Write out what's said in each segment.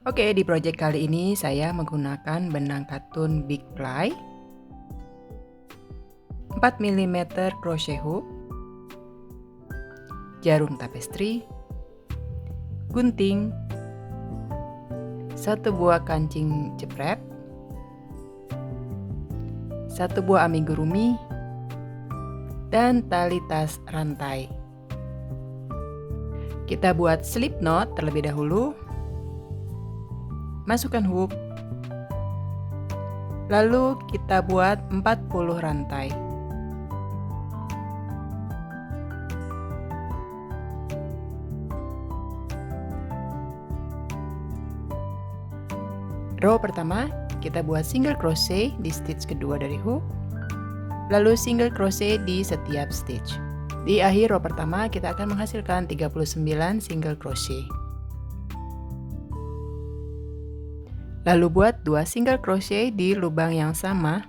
Oke, di project kali ini saya menggunakan benang katun Big Ply, 4 mm crochet hook, jarum tapestri, gunting, 1 buah kancing jepret, 1 buah amigurumi, dan tali tas rantai. Kita buat slip knot terlebih dahulu. Masukkan hook, lalu kita buat 40 rantai. Row pertama kita buat single crochet di stitch kedua dari hook, lalu single crochet di setiap stitch. Di akhir row pertama kita akan menghasilkan 39 single crochet. Lalu buat 2 single crochet di lubang yang sama.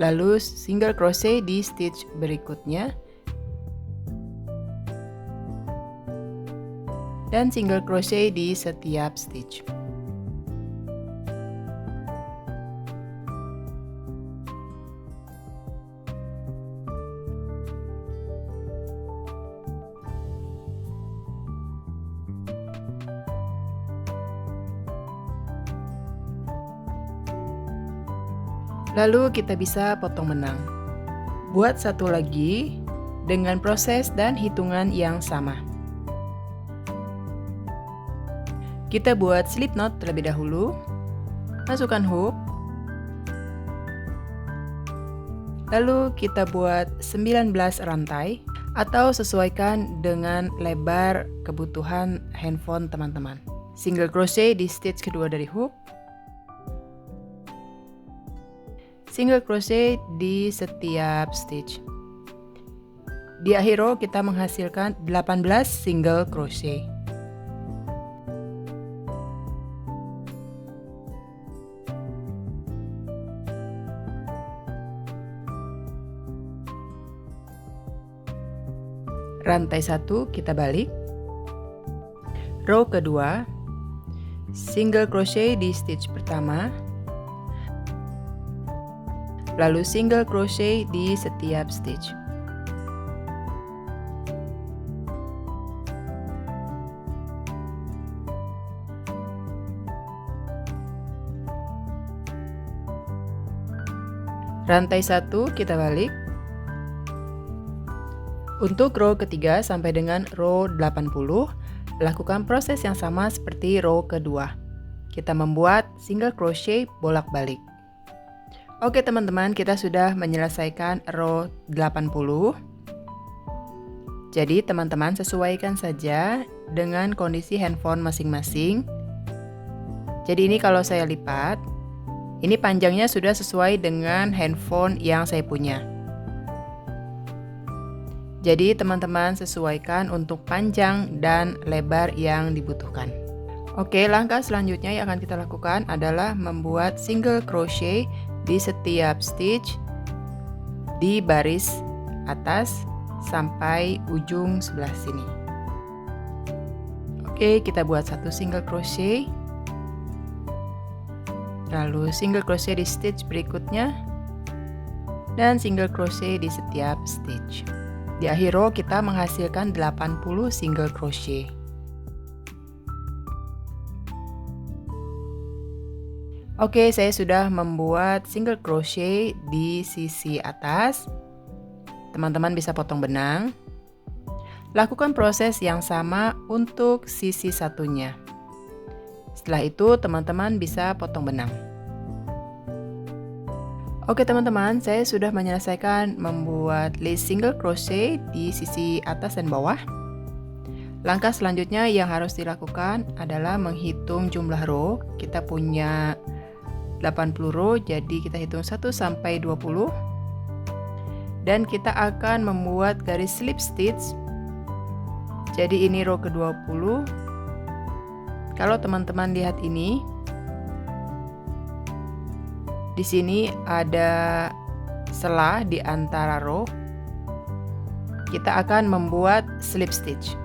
Lalu single crochet di stitch berikutnya. Dan single crochet di setiap stitch. Lalu kita bisa potong benang. Buat satu lagi dengan proses dan hitungan yang sama. Kita buat slip knot terlebih dahulu. Masukkan hook. Lalu kita buat 19 rantai atau sesuaikan dengan lebar kebutuhan handphone teman-teman. Single crochet di stitch kedua dari hook. Single crochet di setiap stitch. Di akhir row kita menghasilkan 18 single crochet. Rantai 1 kita balik. Row kedua, single crochet di stitch pertama. Lalu single crochet di setiap stitch. Rantai 1 kita balik. Untuk row ketiga sampai dengan row 80, lakukan proses yang sama seperti row kedua. Kita membuat single crochet bolak-balik. Oke teman-teman, kita sudah menyelesaikan row 80. Jadi teman-teman sesuaikan saja dengan kondisi handphone masing-masing. Jadi ini kalau saya lipat, ini panjangnya sudah sesuai dengan handphone yang saya punya. Jadi teman-teman sesuaikan untuk panjang dan lebar yang dibutuhkan. Oke, langkah selanjutnya yang akan kita lakukan adalah membuat single crochet di setiap stitch di baris atas sampai ujung sebelah sini. Oke, kita buat 1 single crochet, lalu single crochet di stitch berikutnya, dan single crochet di setiap stitch. Di akhir row kita menghasilkan 80 single crochet. Oke, saya sudah membuat single crochet di sisi atas. Teman-teman bisa potong benang. Lakukan proses yang sama untuk sisi satunya. Setelah itu, teman-teman bisa potong benang. Oke teman-teman, saya sudah menyelesaikan membuat list single crochet di sisi atas dan bawah. Langkah selanjutnya yang harus dilakukan adalah menghitung jumlah row. Kita punya 80 row, jadi kita hitung 1 sampai 20. Dan kita akan membuat garis slip stitch. Jadi ini row ke-20. Kalau teman-teman lihat ini, di sini ada sela di antara row. kita akan membuat slip stitch.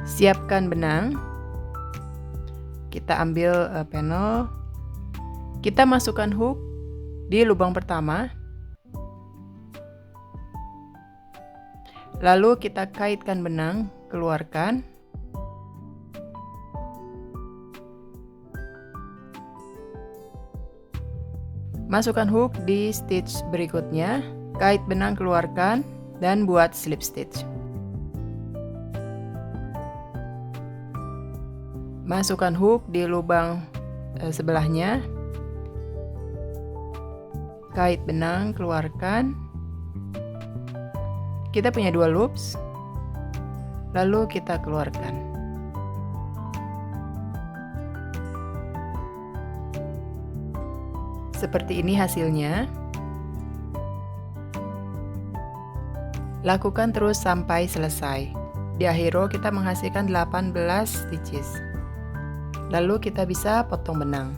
Siapkan benang. Kita ambil panel. Kita masukkan hook di lubang pertama. Lalu kita kaitkan benang, keluarkan. Masukkan hook di stitch berikutnya, kait benang, keluarkan, dan buat slip stitch. Masukkan hook di lubang sebelahnya, kait benang, keluarkan. Kita punya 2 loops, lalu kita keluarkan. Seperti ini hasilnya. Lakukan terus sampai selesai. Di akhir row kita menghasilkan 18 stitches. Lalu kita bisa potong benang.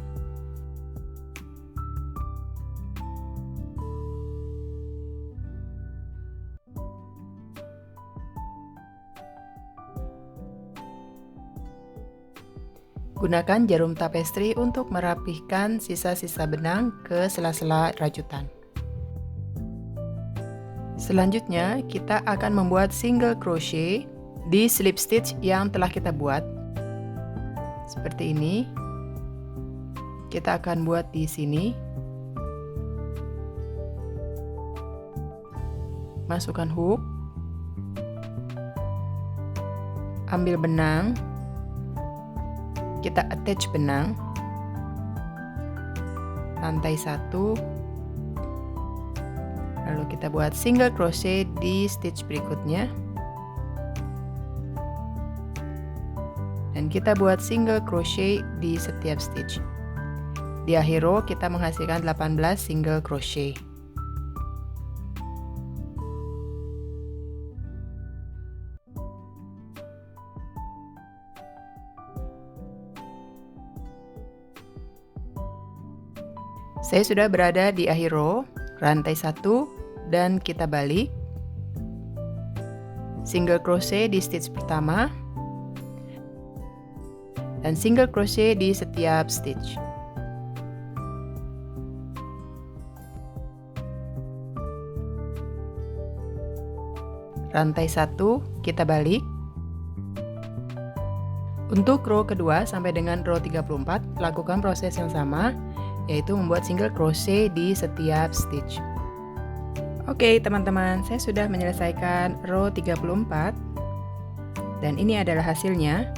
Gunakan jarum tapestri untuk merapihkan sisa-sisa benang ke sela-sela rajutan. Selanjutnya, kita akan membuat single crochet di slip stitch yang telah kita buat. Seperti ini. Kita akan buat di sini. Masukkan hook. Ambil benang. Kita attach benang, rantai 1, lalu kita buat single crochet di stitch berikutnya, dan kita buat single crochet di setiap stitch. Di akhir row kita menghasilkan 18 single crochet. Saya sudah berada di akhir row, rantai 1, dan kita balik. Single crochet di stitch pertama, dan single crochet di setiap stitch. Rantai 1, kita balik. Untuk row kedua sampai dengan row 34, lakukan proses yang sama, yaitu membuat single crochet di setiap stitch. Oke teman-teman, saya sudah menyelesaikan row 34 dan ini adalah hasilnya.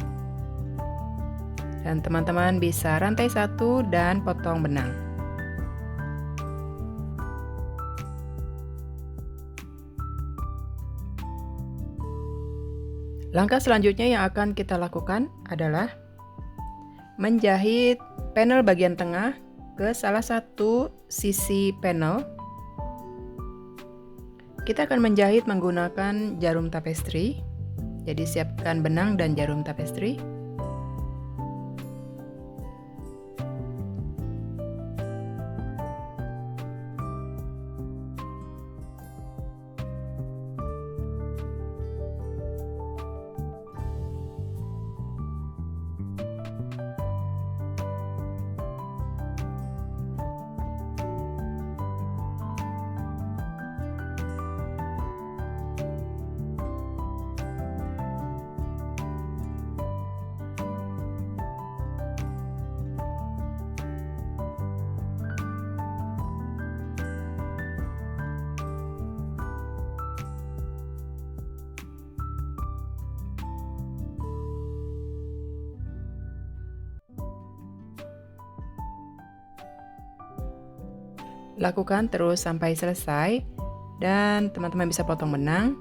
Dan teman-teman bisa rantai 1 dan potong benang. Langkah selanjutnya yang akan kita lakukan adalah menjahit panel bagian tengah ke salah satu sisi panel. Kita akan menjahit menggunakan jarum tapestri. Jadi siapkan benang dan jarum tapestri. Lakukan terus sampai selesai dan teman-teman bisa potong benang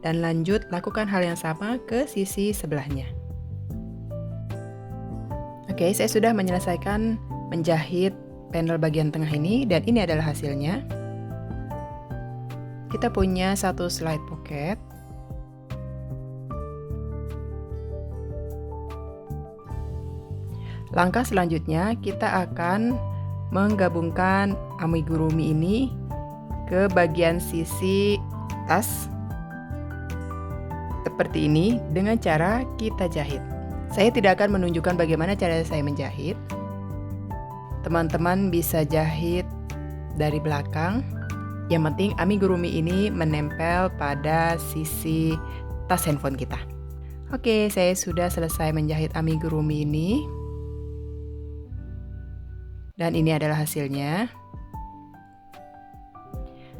dan lanjut lakukan hal yang sama ke sisi sebelahnya. Oke, saya sudah menyelesaikan menjahit panel bagian tengah ini dan ini adalah hasilnya. Kita punya satu slide pocket. Langkah selanjutnya kita akan menggabungkan amigurumi ini ke bagian sisi tas. seperti ini dengan cara kita jahit. Saya tidak akan menunjukkan bagaimana cara saya menjahit. Teman-teman bisa jahit dari belakang. Yang penting amigurumi ini menempel pada sisi tas handphone kita. Oke, saya sudah selesai menjahit amigurumi ini. Dan ini adalah hasilnya.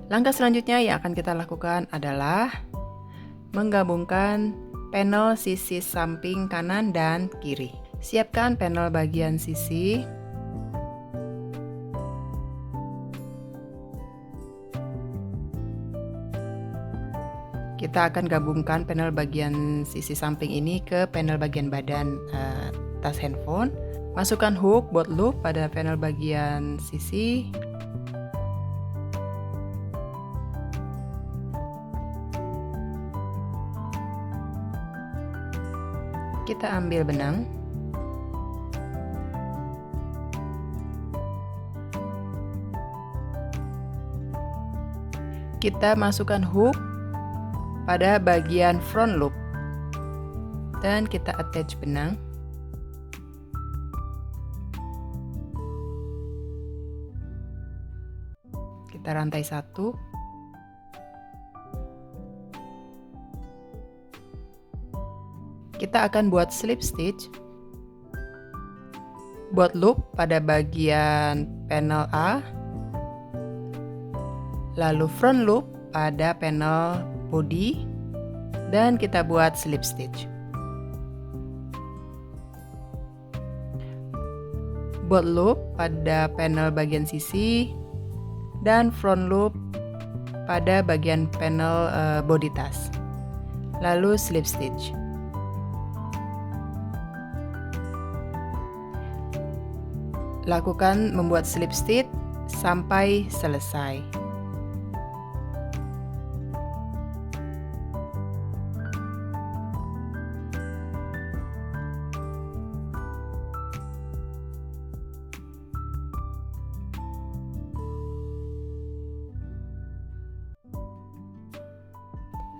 Langkah selanjutnya yang akan kita lakukan adalah menggabungkan panel sisi samping kanan dan kiri. Siapkan panel bagian sisi. Kita akan gabungkan panel bagian sisi samping ini ke panel bagian badan tas handphone. Masukkan hook boat loop pada panel bagian sisi. Kita ambil benang. Kita masukkan hook pada bagian front loop dan kita attach benang. Kita rantai satu. Kita akan buat slip stitch. Buat loop pada bagian panel A, lalu front loop pada panel body, dan kita buat slip stitch. Buat loop pada panel bagian sisi dan front loop pada bagian panel body tas. Lalu slip stitch. Lakukan membuat slip stitch sampai selesai.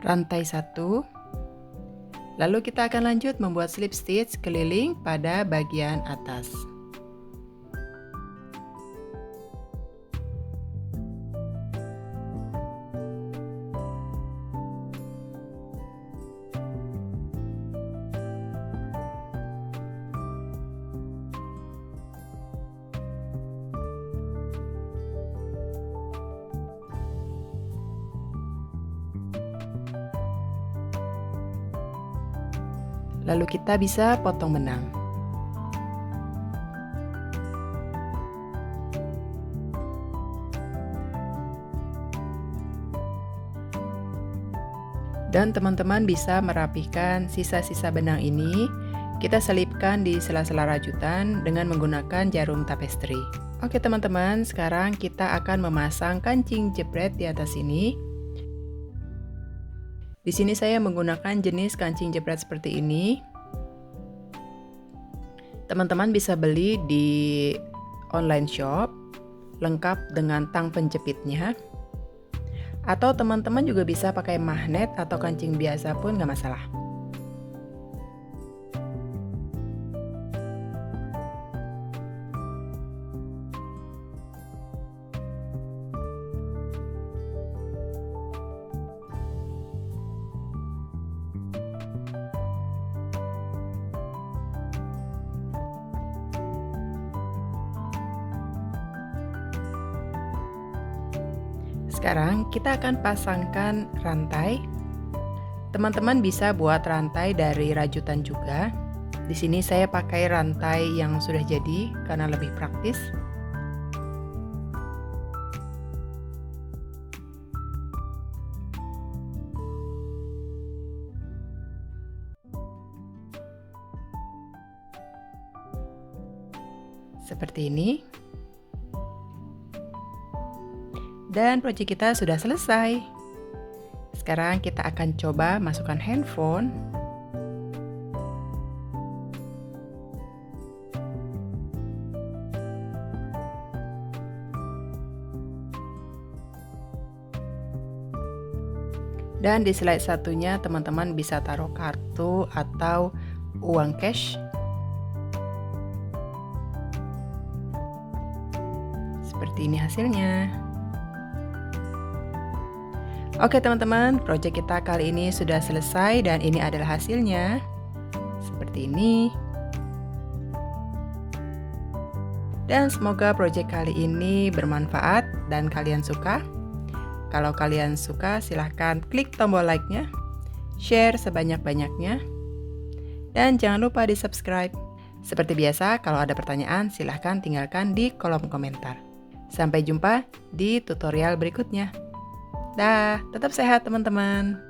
Rantai satu. Lalu kita akan lanjut membuat slip stitch keliling pada bagian atas. Lalu kita bisa potong benang. Dan teman-teman bisa merapikan sisa-sisa benang ini. Kita selipkan di sela-sela rajutan dengan menggunakan jarum tapestry. Oke teman-teman, sekarang kita akan memasang kancing jepret di atas ini. Di sini saya menggunakan jenis kancing jepret seperti ini. Teman-teman bisa beli di online shop lengkap dengan tang penjepitnya. Atau teman-teman juga bisa pakai magnet atau kancing biasa pun nggak masalah. Sekarang kita akan pasangkan rantai. Teman-teman bisa buat rantai dari rajutan juga. Di sini saya pakai rantai yang sudah jadi karena lebih praktis. Seperti ini. Dan project kita sudah selesai. Sekarang kita akan coba masukkan handphone. Dan di slide satunya teman-teman bisa taruh kartu atau uang cash. Seperti ini hasilnya. Oke teman-teman, proyek kita kali ini sudah selesai dan ini adalah hasilnya. Seperti ini. Dan semoga proyek kali ini bermanfaat dan kalian suka. Kalau kalian suka, silahkan klik tombol like-nya, share sebanyak-banyaknya, dan jangan lupa di subscribe. Seperti biasa, kalau ada pertanyaan, silahkan tinggalkan di kolom komentar. Sampai jumpa di tutorial berikutnya. Dah, tetap sehat teman-teman.